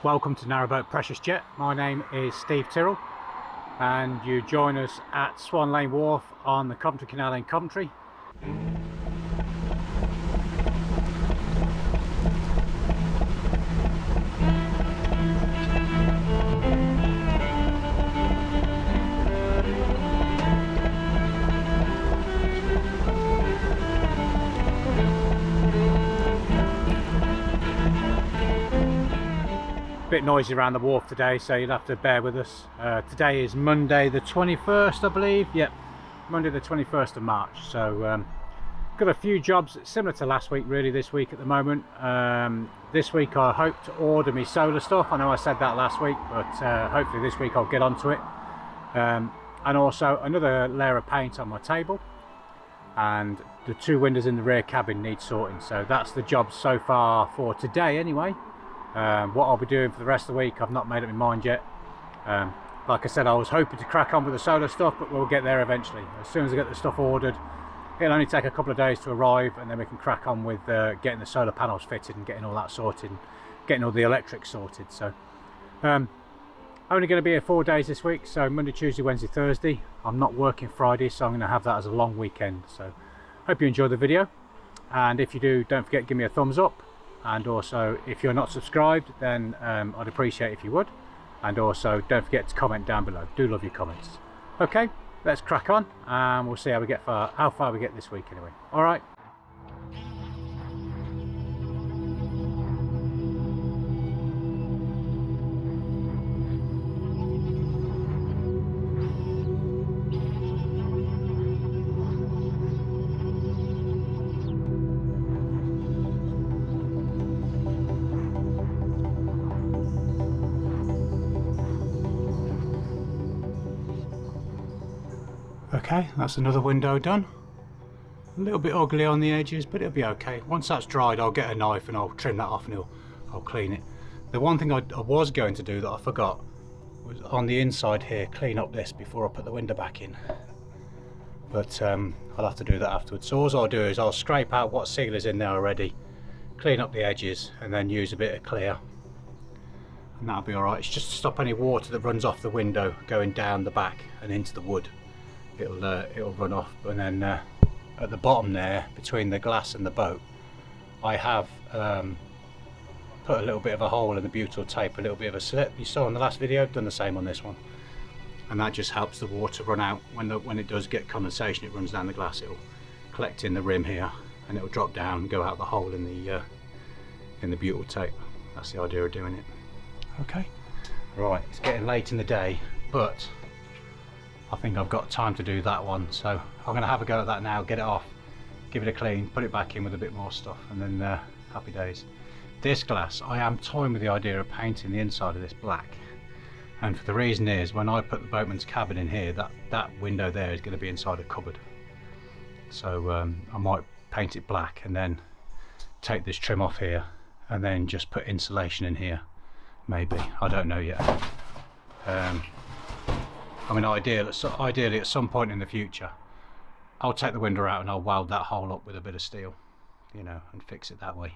Welcome to Narrowboat Precious Jet. My name is Steve Tyrrell and you join us at Swan Lane Wharf on the Coventry Canal in Coventry. Bit noisy around the wharf today, so you'll have to bear with us. Today is Monday the 21st, I believe. Yep, Monday the 21st of March. So got a few jobs similar to last week really this week at the moment. This week I hope to order me solar stuff. I know I said that last week, but hopefully this week I'll get onto it. And also another layer of paint on my table, and the two windows in the rear cabin need sorting. So that's the job so far for today anyway. What I'll be doing for the rest of the week, I've not made up my mind yet. Like I said, I was hoping to crack on with the solar stuff, but we'll get there eventually. As soon as I get the stuff ordered, it'll only take a couple of days to arrive, and then we can crack on with getting the solar panels fitted and getting all that sorted, and getting all the electrics sorted. So only going to be here 4 days this week, so Monday, Tuesday, Wednesday, Thursday. I'm not working Friday, so I'm going to have that as a long weekend. So hope you enjoy the video, and if you do, don't forget to give me a thumbs up. And also, if you're not subscribed, then I'd appreciate if you would. And also, don't forget to comment down below. Do love your comments. Okay, let's crack on, and we'll see how far we get this week anyway. All right. Okay, that's another window done. A little bit ugly on the edges, but it'll be okay. Once that's dried, I'll get a knife and I'll trim that off, and I'll clean it. The one thing I was going to do that I forgot was on the inside here, clean up this before I put the window back in. But I'll have to do that afterwards. So all I'll do is I'll scrape out what seal is in there already, clean up the edges, and then use a bit of clear. And that'll be alright. It's just to stop any water that runs off the window going down the back and into the wood. It'll run off. And then at the bottom there, between the glass and the boat, I have put a little bit of a hole in the butyl tape, a little bit of a slit. You saw in the last video, I've done the same on this one, and that just helps the water run out. When it does get condensation, it runs down the glass, it'll collect in the rim here, and it'll drop down and go out the hole in the butyl tape. That's the idea of doing it. Okay, right, it's getting late in the day, but I think I've got time to do that one, so I'm going to have a go at that now, get it off, give it a clean, put it back in with a bit more stuff, and then happy days. This glass, I am toying with the idea of painting the inside of this black, and for the reason is, when I put the boatman's cabin in here, that window there is going to be inside a cupboard. So I might paint it black and then take this trim off here, and then just put insulation in here, maybe, I don't know yet. I mean, ideally at some point in the future, I'll take the window out and I'll weld that hole up with a bit of steel, you know, and fix it that way.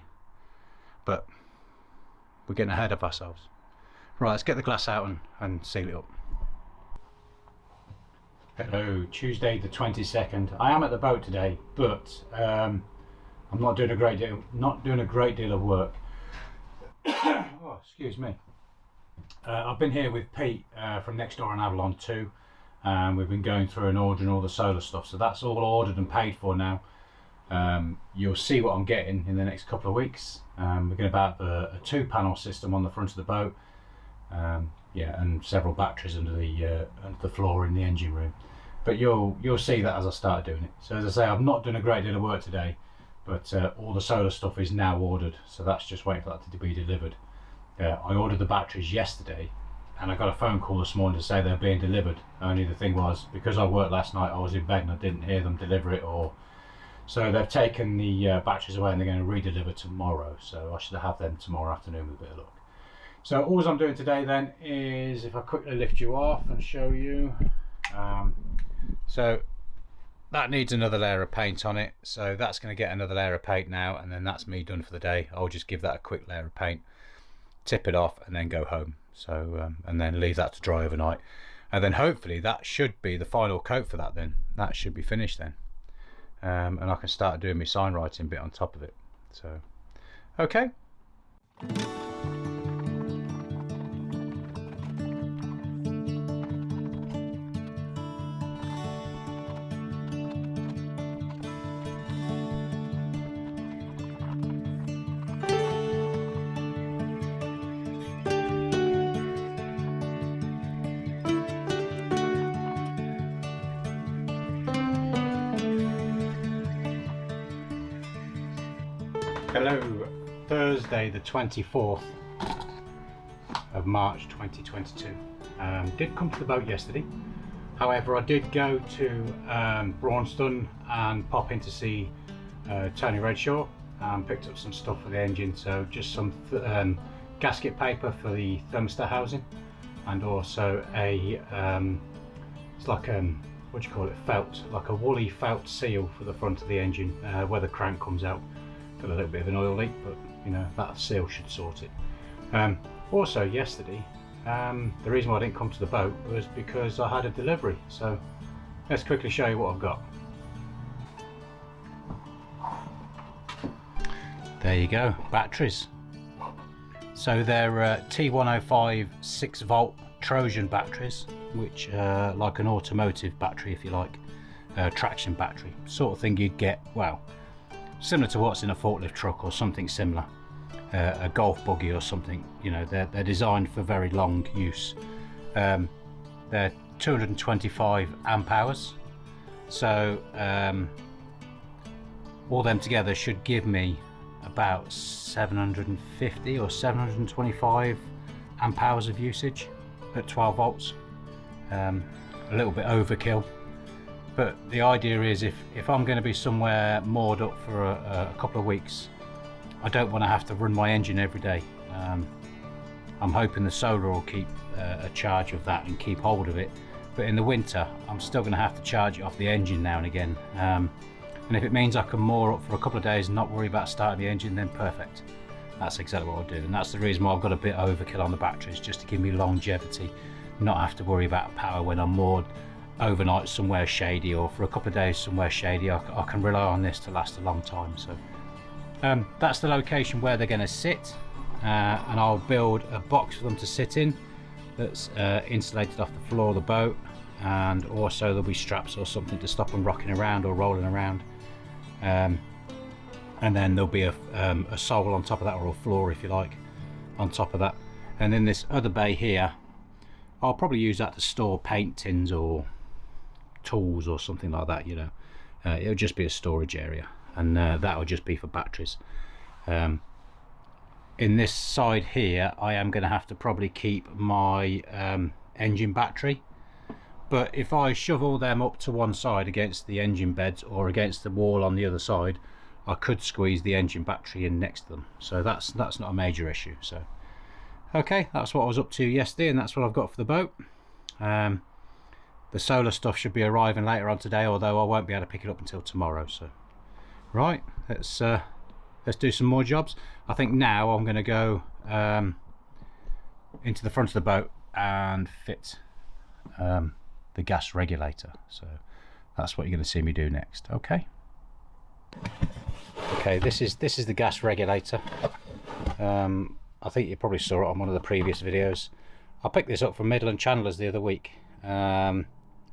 But we're getting ahead of ourselves. Right, let's get the glass out and seal it up. Hello, Tuesday the 22nd. I am at the boat today, but I'm not doing a great deal of work. Oh, excuse me. I've been here with Pete from Next Door and Avalon 2, and we've been going through and ordering all the solar stuff, so that's all ordered and paid for now. You'll see what I'm getting in the next couple of weeks. We're going to have a 2-panel system on the front of the boat, yeah, and several batteries under the floor in the engine room. But you'll see that as I start doing it. So as I say, I've not done a great deal of work today, but all the solar stuff is now ordered, so that's just waiting for that to be delivered. I ordered the batteries yesterday, and I got a phone call this morning to say they're being delivered. Only the thing was, because I worked last night, I was in bed and I didn't hear them deliver it, so they've taken the batteries away and they're going to re-deliver tomorrow. So I should have them tomorrow afternoon with a bit of luck. So all I'm doing today then is, if I quickly lift you off and show you, so that needs another layer of paint on it, so that's going to get another layer of paint now, and then that's me done for the day. I'll just give that a quick layer of paint. tip it off and then go home. So and then leave that to dry overnight, and then hopefully that should be the final coat for that. Then that should be finished then, and I can start doing my sign writing bit on top of it. So okay. Hello, Thursday the 24th of March 2022. Did come to the boat yesterday, however I did go to Braunston and pop in to see Tony Redshaw and picked up some stuff for the engine, so just some gasket paper for the thermostat housing, and also a it's like what do you call it, felt, like a woolly felt seal for the front of the engine where the crank comes out. Got a little bit of an oil leak, but you know, that seal should sort it. Also yesterday, the reason why I didn't come to the boat was because I had a delivery, so let's quickly show you what I've got. There you go, batteries. So they're T105 6-volt Trojan batteries, which are like an automotive battery, if you like, traction battery, sort of thing you'd get, well, similar to what's in a forklift truck or something similar, a golf buggy or something. You know, they're designed for very long use. They're 225 amp hours, so all them together should give me about 750 or 725 amp hours of usage at 12 volts. A little bit overkill. But the idea is, if I'm going to be somewhere moored up for a couple of weeks, I don't want to have to run my engine every day. I'm hoping the solar will keep a charge of that and keep hold of it. But in the winter, I'm still going to have to charge it off the engine now and again. And if it means I can moor up for a couple of days and not worry about starting the engine, then perfect. That's exactly what I'll do. And that's the reason why I've got a bit overkill on the batteries, just to give me longevity, not have to worry about power when I'm moored overnight somewhere shady, or for a couple of days somewhere shady. I can rely on this to last a long time. So that's the location where they're going to sit, and I'll build a box for them to sit in that's insulated off the floor of the boat, and also there'll be straps or something to stop them rocking around or rolling around, and then there'll be a sole on top of that, or a floor if you like, on top of that. And then this other bay here, I'll probably use that to store paint tins or tools or something like that, you know. It'll just be a storage area, and that'll just be for batteries. In this side here, I am going to have to probably keep my engine battery, but if I shove all them up to one side against the engine beds or against the wall on the other side, I could squeeze the engine battery in next to them, so that's not a major issue. So okay, that's what I was up to yesterday, and that's what I've got for the boat. The solar stuff should be arriving later on today, although I won't be able to pick it up until tomorrow. So right, let's do some more jobs. I think now I'm going to go into the front of the boat and fit the gas regulator. So that's what you're going to see me do next. Okay, this is the gas regulator. I think you probably saw it on one of the previous videos. I picked this up from Midland Chandlers the other week.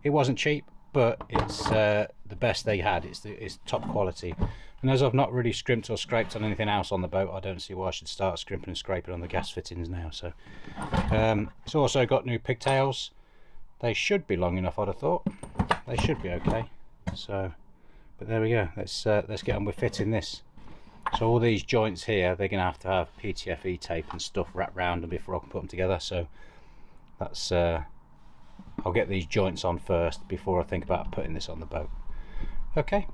It wasn't cheap, but it's the best they had. It's top quality, and as I've not really scrimped or scraped on anything else on the boat, I don't see why I should start scrimping and scraping on the gas fittings now. So it's also got new pigtails. They should be long enough, I'd have thought. They should be okay. So, but there we go. Let's get on with fitting this. So all these joints here, they're going to have PTFE tape and stuff wrapped around them before I can put them together. So that's I'll get these joints on first before I think about putting this on the boat. Okay.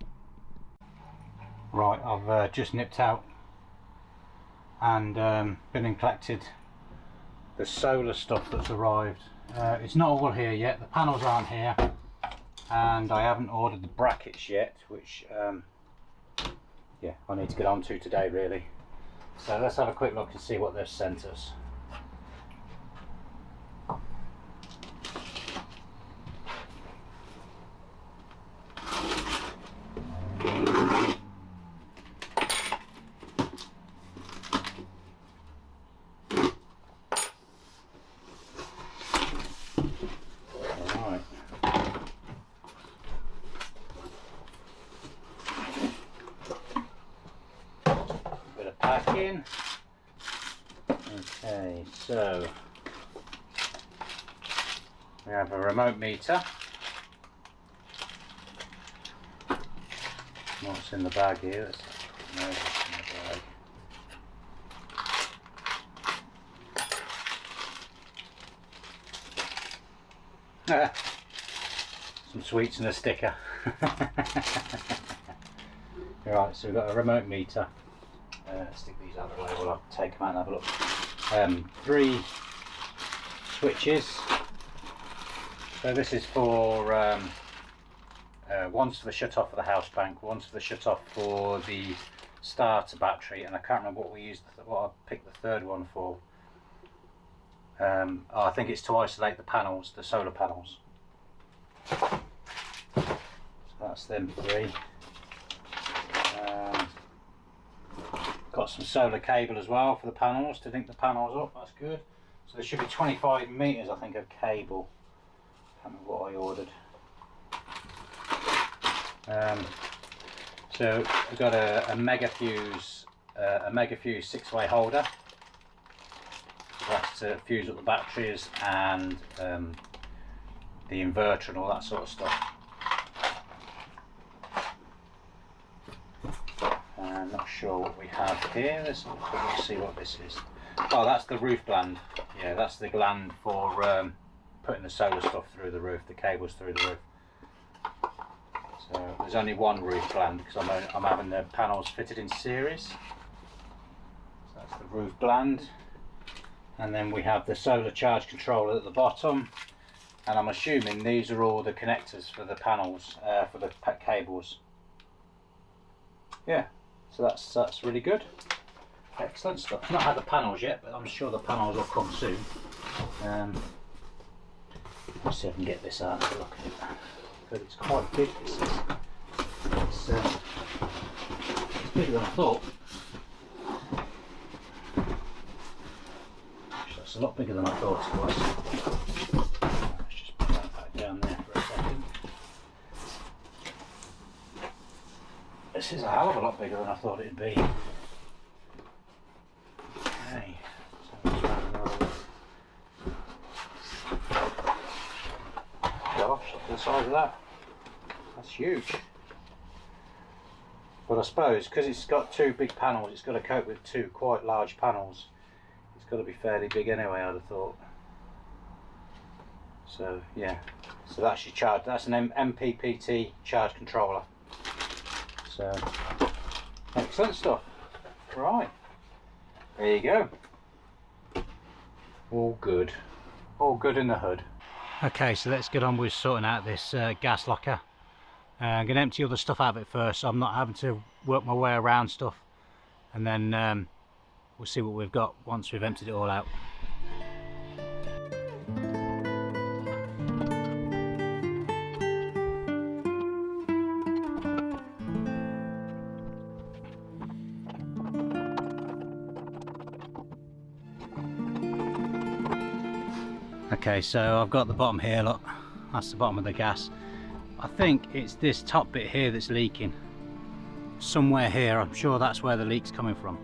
Right, I've just nipped out and been and collected the solar stuff that's arrived. It's not all here yet. The panels aren't here, and I haven't ordered the brackets yet, which yeah, I need to get on to today really. So let's have a quick look and see what they've sent us. in. Okay, so we have a remote meter. What's in the bag here? Let's know what's in the bag. Some sweets and a sticker. Right, so we've got a remote meter. Stick these out of the way while I take them out and have a look. 3 switches. So this is for one's for the shut off for the house bank, one's for the shut off for the starter battery, and I can't remember what we used, what I picked the third one for. I think it's to isolate the panels, the solar panels. So that's them 3. Got some solar cable as well for the panels to link the panels up. That's good. So there should be 25 meters, I think, of cable. I can't remember what I ordered. So I've got a mega fuse 6-way holder. So that's to fuse up the batteries and the inverter and all that sort of stuff. I'm not sure what we have here. Let's see what this is. Oh, that's the roof gland. Yeah, that's the gland for putting the solar stuff through the roof, the cables through the roof. So there's only one roof gland because I'm having the panels fitted in series. So that's the roof gland. And then we have the solar charge controller at the bottom. And I'm assuming these are all the connectors for the panels, for the cables. Yeah, so that's really good. Excellent stuff. I've not had the panels yet, but I'm sure the panels will come soon. Let's see if I can get this out and have a look at it. But it's quite big, this is. It's bigger than I thought. Actually, that's a lot bigger than I thought it was. Let's just put that back down there for a second. This is a hell of a lot bigger than I thought it'd be. Okay, so let's try another one. Gosh, look at the size of that. That's huge. But I suppose because it's got 2 big panels, it's got to cope with 2 quite large panels. It's got to be fairly big anyway, I'd have thought. So yeah, so that's your charge. That's an MPPT charge controller. So excellent stuff. Right, there you go. All good. All good in the hood. Okay, so let's get on with sorting out this gas locker. I'm going to empty all the stuff out of it first, so I'm not having to work my way around stuff, and then we'll see what we've got once we've emptied it all out. Okay, so I've got the bottom here, look, that's the bottom of the gas. I think it's this top bit here that's leaking. Somewhere here, I'm sure that's where the leak's coming from.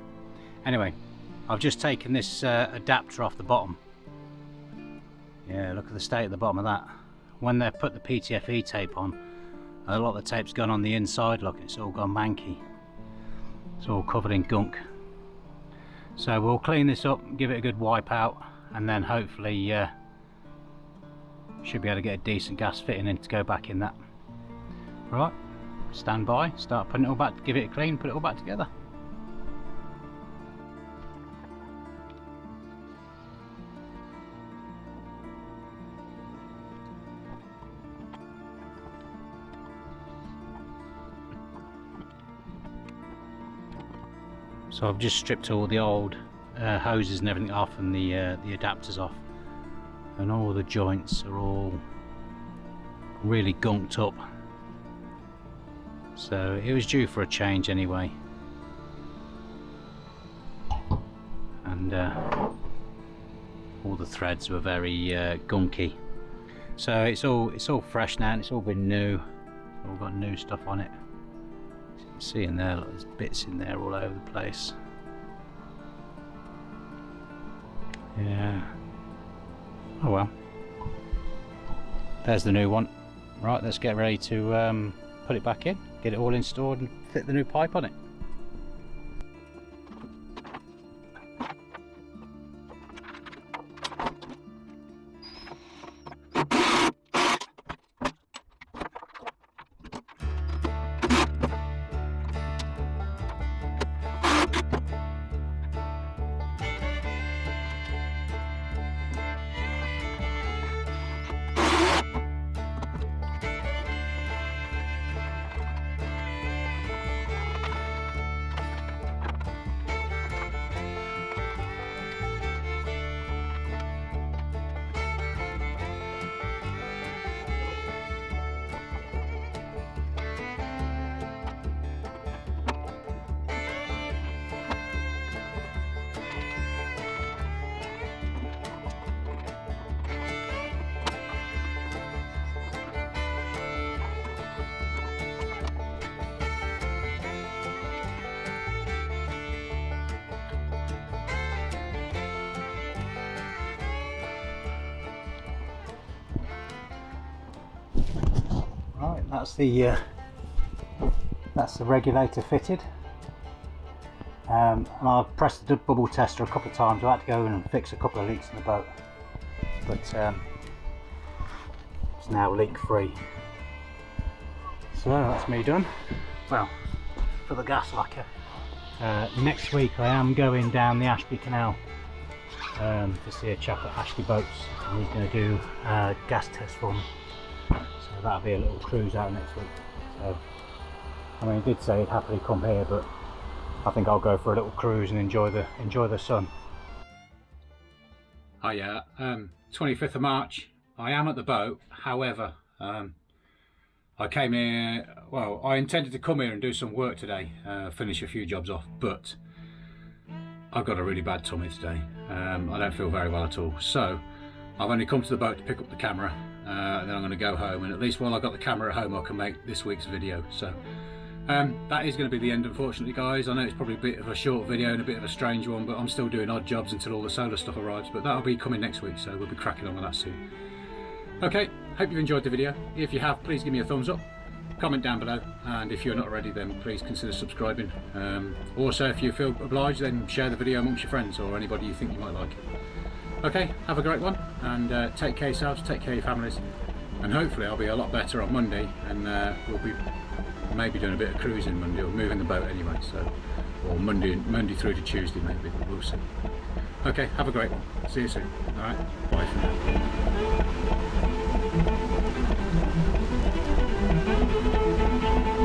Anyway, I've just taken this adapter off the bottom. Yeah, look at the state at the bottom of that. When they put the PTFE tape on, a lot of the tape's gone on the inside, look, it's all gone manky. It's all covered in gunk. So we'll clean this up, give it a good wipe out, and then hopefully should be able to get a decent gas fitting in to go back in that. Right, stand by, start putting it all back, give it a clean, put it all back together. So I've just stripped all the old hoses and everything off, and the adapters off, and all the joints are all really gunked up. So it was due for a change anyway, and all the threads were very gunky. So it's all fresh now, and it's all been new. It's all got new stuff on it. As you can see in there, look, there's bits in there all over the place. Yeah. Oh well. There's the new one. Right, let's get ready to put it back in, get it all installed and fit the new pipe on it. Right, that's the regulator fitted, and I've pressed the bubble tester a couple of times. I had to go in and fix a couple of leaks in the boat, but it's now leak free. So that's me done. Well, for the gas lacquer. Next week I am going down the Ashby Canal to see a chap at Ashby Boats, and he's going to do a gas test for me. So that'll be a little cruise out next week. So, I mean, he did say he'd happily come here, but I think I'll go for a little cruise and enjoy the sun. Oh yeah, 25th of March. I am at the boat. However, I came here. Well, I intended to come here and do some work today, finish a few jobs off, but I've got a really bad tummy today. I don't feel very well at all. So I've only come to the boat to pick up the camera. And then I'm going to go home, and at least while I've got the camera at home I can make this week's video. So that is going to be the end, unfortunately, guys. I know it's probably a bit of a short video and a bit of a strange one, but I'm still doing odd jobs until all the solar stuff arrives, but that'll be coming next week, so we'll be cracking on with that soon. Okay, hope you've enjoyed the video. If you have, please give me a thumbs up, comment down below, and if you're not already, then please consider subscribing. Also, if you feel obliged, then share the video amongst your friends or anybody you think you might like. Okay, have a great one, and take care of yourselves, take care of your families, and hopefully I'll be a lot better on Monday, and we'll be maybe doing a bit of cruising Monday, or moving the boat anyway, so, or Monday through to Tuesday maybe, we'll see. Okay, have a great one, see you soon. Alright, bye for now.